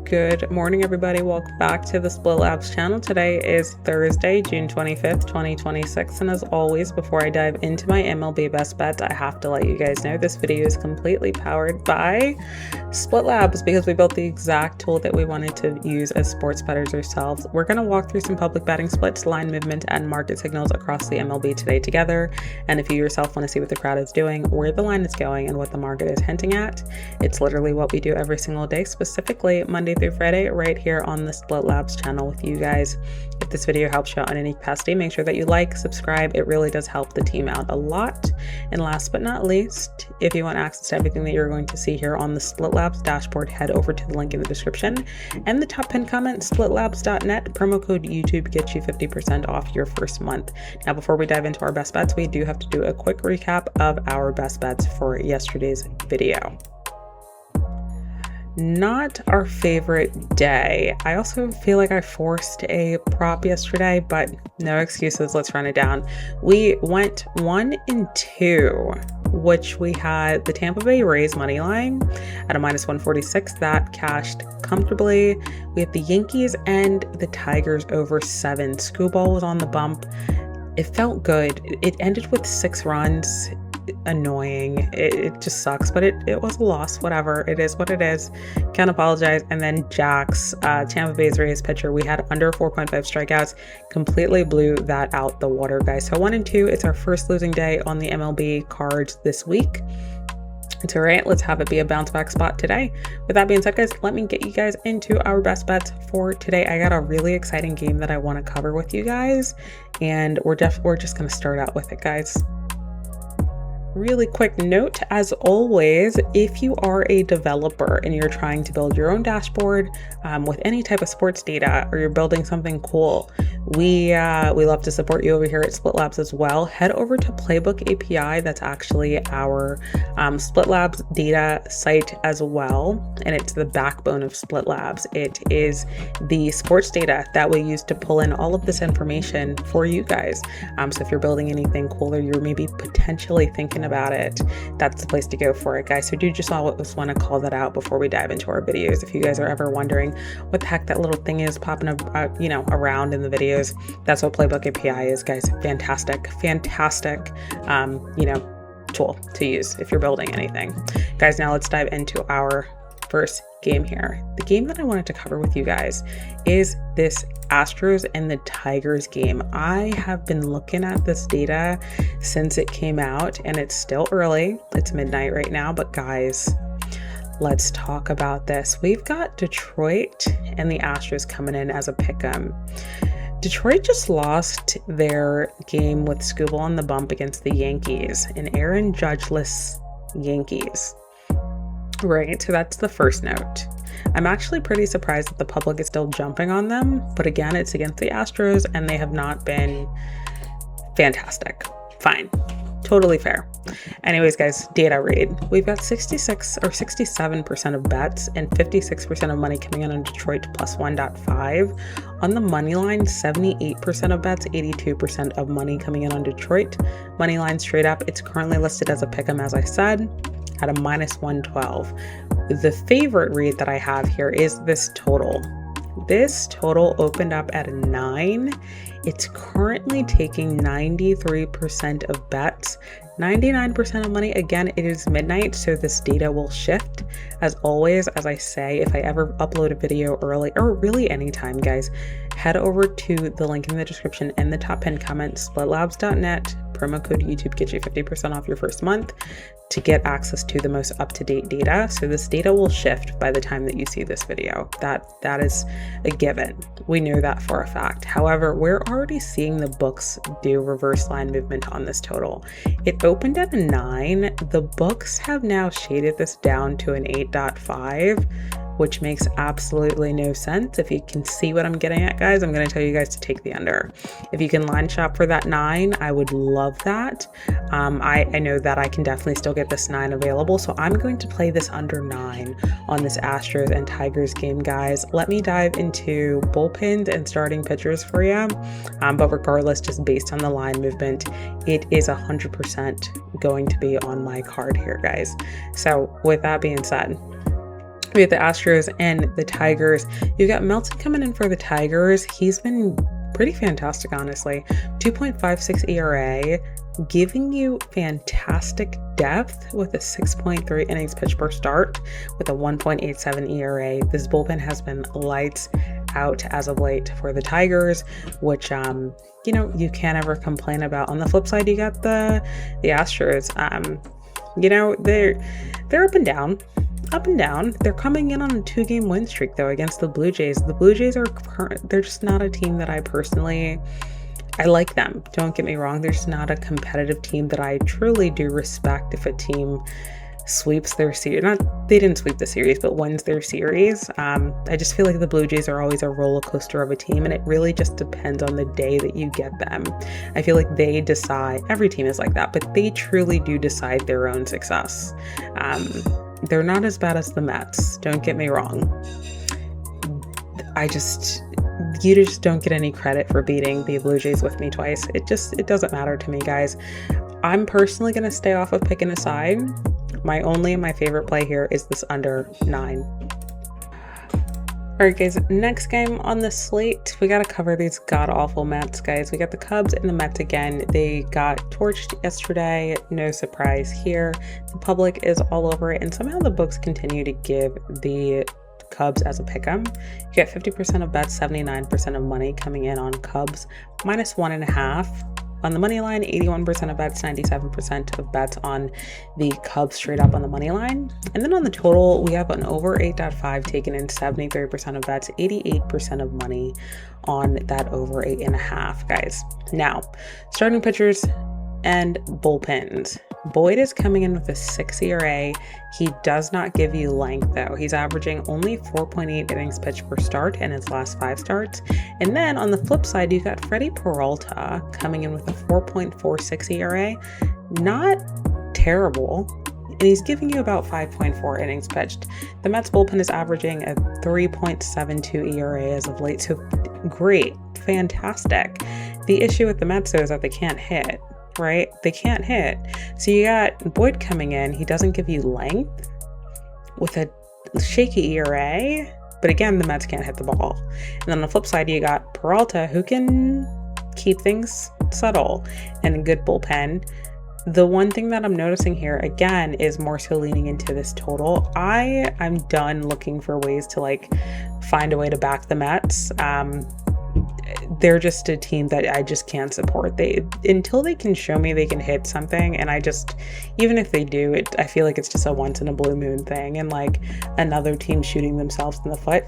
Good morning, everybody. Welcome back to the Split Labs channel. Today is Thursday, June 25th, 2026. And as always, before I dive into my MLB best bets, I have to let you guys know this video is completely powered by Split Labs because we built the exact tool that we wanted to use as sports bettors ourselves. We're going to walk through some public betting splits, line movement, and market signals across the MLB today together. And if you yourself want to see what the crowd is doing, where the line is going, and what the market is hinting at, it's literally what we do every single day, specifically Monday through Friday, right here on the Split Labs channel with you guys. If this video helps you out in any capacity, make sure that you like, subscribe. It really does help the team out a lot. And last but not least, if you want access to everything that you're going to see here on the Split Labs dashboard, head over to the link in the description and the top pinned comment, splitlabs.net. Promo code YouTube gets you 50% off your first month. Now, before we dive into our best bets, we do have to do a quick recap of our best bets for yesterday's video. Not our favorite day. I also feel like I forced a prop yesterday, but no excuses. Let's run it down. We went 1 and 2, which we had the Tampa Bay Rays money line at a -146. That cashed comfortably. We have the Yankees and the Tigers over 7. Screwball was on the bump. It felt good. It ended with 6 runs. Annoying. It just sucks, but it was a loss. Whatever, it is what it is. Can't apologize. And then Jax, Tampa Bay's Rays pitcher, we had under 4.5 strikeouts, completely blew that out the water, guys. So 1 and 2, it's our first losing day on the MLB cards this week. It's all right. Let's have it be a bounce back spot today. With that being said, guys, let me get you guys into our best bets for today. I got a really exciting game that I want to cover with you guys, and we're just going to start out with it, guys. Really quick note, as always, if you are a developer and you're trying to build your own dashboard with any type of sports data, or you're building something cool, we love to support you over here at Split Labs as well. Head over to Playbook API. That's actually our Split Labs data site as well, and it's the backbone of Split Labs. It is the sports data that we use to pull in all of this information for you guys. So if you're building anything cool, or you're maybe potentially thinking about it, that's the place to go for it, guys. So do just always want to call that out before we dive into our videos. If you guys are ever wondering what the heck that little thing is popping up, around in the videos, that's what Playbook API is, guys. Fantastic tool to use if you're building anything, guys. Now let's dive into our first game here. The game that I wanted to cover with you guys is this Astros and the Tigers game. I have been looking at this data since it came out, and it's still early. It's midnight right now, but guys, let's talk about this. We've got Detroit and the Astros coming in as a pick'em. Detroit just lost their game with Screwball on the bump against the Yankees, an Aaron Judge-less Yankees. Right, so that's the first note. I'm actually pretty surprised that the public is still jumping on them, but again, it's against the Astros and they have not been fantastic. Fine, totally fair. Anyways, guys, data read. We've got 66 or 67% of bets and 56% of money coming in on Detroit plus 1.5. On the money line, 78% of bets, 82% of money coming in on Detroit. Money line straight up. It's currently listed as a pick'em, as I said, at a -112. The favorite read that I have here is this total. This total opened up at a 9. It's currently taking 93% of bets, 99% of money. Again, it is midnight, so this data will shift. As always, as I say, if I ever upload a video early, or really anytime, guys, head over to the link in the description and the top pinned comment, splitlabs.net. Promo code YouTube gets you 50% off your first month to get access to the most up-to-date data. So this data will shift by the time that you see this video. That is a given. We know that for a fact. However, we're already seeing the books do reverse line movement on this total. It opened at a 9. The books have now shaded this down to an 8.5, which makes absolutely no sense. If you can see what I'm getting at, guys, I'm going to tell you guys to take the under. If you can line shop for that 9, I would love that. I know that I can definitely still get this 9 available, so I'm going to play this under 9 on this Astros and Tigers game, guys. Let me dive into bullpens and starting pitchers for you. But regardless, just based on the line movement, it is 100% going to be on my card here, guys. So with that being said, We have the Astros and the Tigers. You got Melton coming in for the Tigers. He's been pretty fantastic, honestly. 2.56 ERA, giving you fantastic depth with a 6.3 innings pitched per start with a 1.87 ERA. This bullpen has been lights out as of late for the Tigers, which you know, you can't ever complain about. On the flip side, you got the Astros. You know, they're up and down. Up and down. They're coming in on a 2-game win streak though against the Blue Jays. The Blue Jays they're just not a team that I like them. Don't get me wrong. They're just not a competitive team that I truly do respect. If a team sweeps their series, they didn't sweep the series, but wins their series. I just feel like the Blue Jays are always a roller coaster of a team, and it really just depends on the day that you get them. I feel like they decide, every team is like that, but they truly do decide their own success. They're not as bad as the Mets, don't get me wrong. You just don't get any credit for beating the Blue Jays with me twice. It doesn't matter to me, guys. I'm personally going to stay off of picking a side. My favorite play here is this under 9. All right, guys, next game on the slate, we got to cover these god-awful Mets, guys. We got the Cubs and the Mets again. They got torched yesterday. No surprise here. The public is all over it, and somehow the books continue to give the Cubs as a pick'em. You get 50% of bets, 79% of money coming in on Cubs, -1.5. On the money line, 81% of bets, 97% of bets on the Cubs straight up on the money line. And then on the total, we have an over 8.5 taken in, 73% of bets, 88% of money on that over 8.5, guys. Now, starting pitchers and bullpens. Boyd is coming in with a 6 ERA. He does not give you length though. He's averaging only 4.8 innings pitched per start in his last 5 starts. And then on the flip side, you got Freddie Peralta coming in with a 4.46 ERA. Not terrible. And he's giving you about 5.4 innings pitched. The Mets bullpen is averaging a 3.72 ERA as of late. So great, fantastic. The issue with the Mets though is that they can't hit. Right? They can't hit. So you got Boyd coming in. He doesn't give you length with a shaky ERA. But again, the Mets can't hit the ball. And then on the flip side, you got Peralta, who can keep things subtle and a good bullpen. The one thing that I'm noticing here, again, is more so leaning into this total. I'm done looking for ways to like find a way to back the Mets. They're just a team that I just can't support. Until they can show me they can hit something, and even if they do, I feel like it's just a once in a blue moon thing, and like another team shooting themselves in the foot.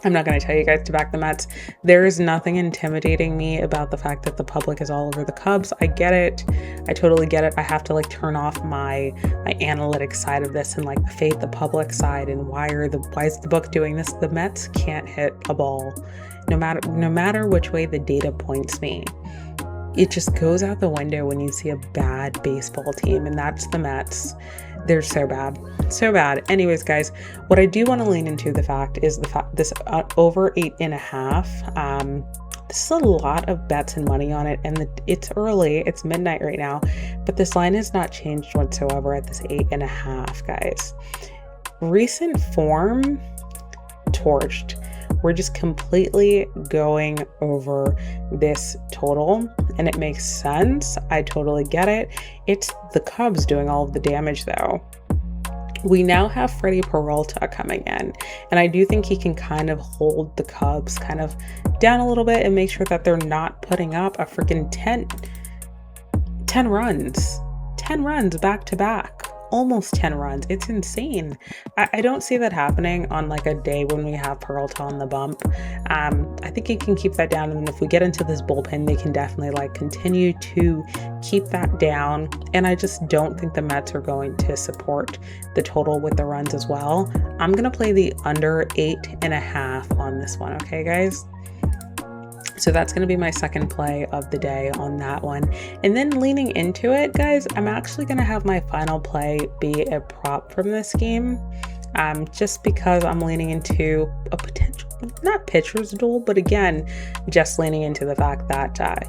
I'm not going to tell you guys to back the Mets. There is nothing intimidating me about the fact that the public is all over the Cubs. I get it. I totally get it. I have to like turn off my analytic side of this and like the faith, the public side, and why is the book doing this? The Mets can't hit a ball. No matter which way the data points me, it just goes out the window when you see a bad baseball team, and that's the Mets. They're so bad. Anyways, guys, what I do want to lean into this over 8.5. This is a lot of bets and money on it, and it's early. It's midnight right now, but this line has not changed whatsoever at this 8.5, guys. Recent form, torched. We're just completely going over this total, and it makes sense. I totally get it. It's the Cubs doing all of the damage though. We now have Freddie Peralta coming in, and I do think he can kind of hold the Cubs kind of down a little bit and make sure that they're not putting up a freaking 10 runs back to back. Almost 10 runs. It's insane. I don't see that happening on like a day when we have Peralta on the bump. I think he can keep that down, and if we get into this bullpen, they can definitely like continue to keep that down. And I just don't think the Mets are going to support the total with the runs as well. I'm gonna play the under 8.5 on this one. Okay, guys. So that's going to be my second play of the day on that one. And then leaning into it, guys, I'm actually going to have my final play be a prop from this game. Just because I'm leaning into a potential, not pitcher's duel, but again, just leaning into the fact that,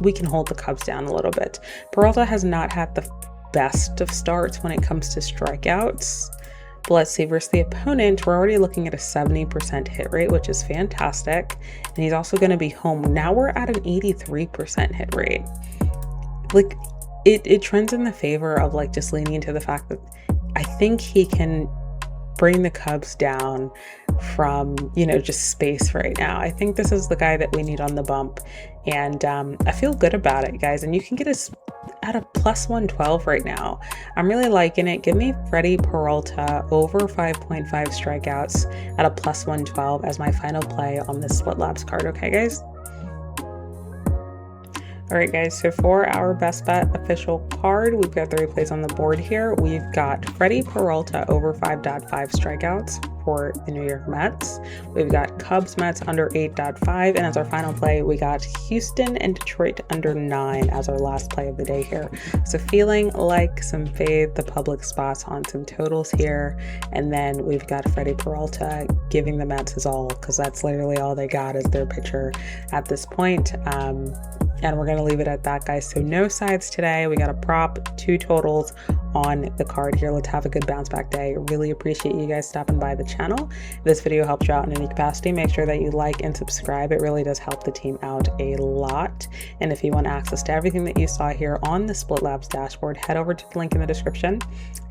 we can hold the Cubs down a little bit. Peralta has not had the best of starts when it comes to strikeouts. But let's see, versus the opponent, we're already looking at a 70% hit rate, which is fantastic. And he's also going to be home. Now we're at an 83% hit rate. Like, it trends in the favor of like just leaning into the fact that I think he can bring the Cubs down from, you know, just space right now. I think this is the guy that we need on the bump, and I feel good about it, guys. And you can get us at a plus 112 right now. I'm really liking it. Give me Freddie Peralta over 5.5 strikeouts at a plus 112 as my final play on this Split Labs card. Okay, guys? All right, guys, so for our best bet official card, we've got 3 plays on the board here. We've got Freddie Peralta over 5.5 strikeouts for the New York Mets. We've got Cubs Mets under 8.5, and as our final play, we got Houston and Detroit under 9 as our last play of the day here. So feeling like some fade the public spots on some totals here, and then we've got Freddie Peralta giving the Mets his all, because that's literally all they got is their pitcher at this point. And we're going to leave it at that, guys. So no sides today. We got a prop, 2 totals on the card here. Let's have a good bounce back day. Really appreciate you guys stopping by the channel. If this video helped you out in any capacity, make sure that you like and subscribe. It really does help the team out a lot. And if you want access to everything that you saw here on the Split Labs dashboard, head over to the link in the description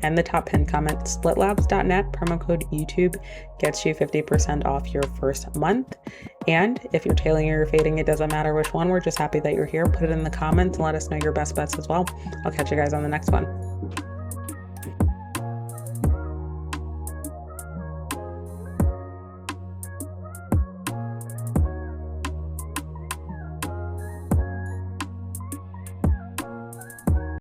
and the top pinned comment. splitlabs.net, promo code YouTube gets you 50% off your first month. And if you're tailing or you're fading, it doesn't matter which one. We're just happy that you're here. Put it in the comments and let us know your best bets as well. I'll catch you guys on the next one.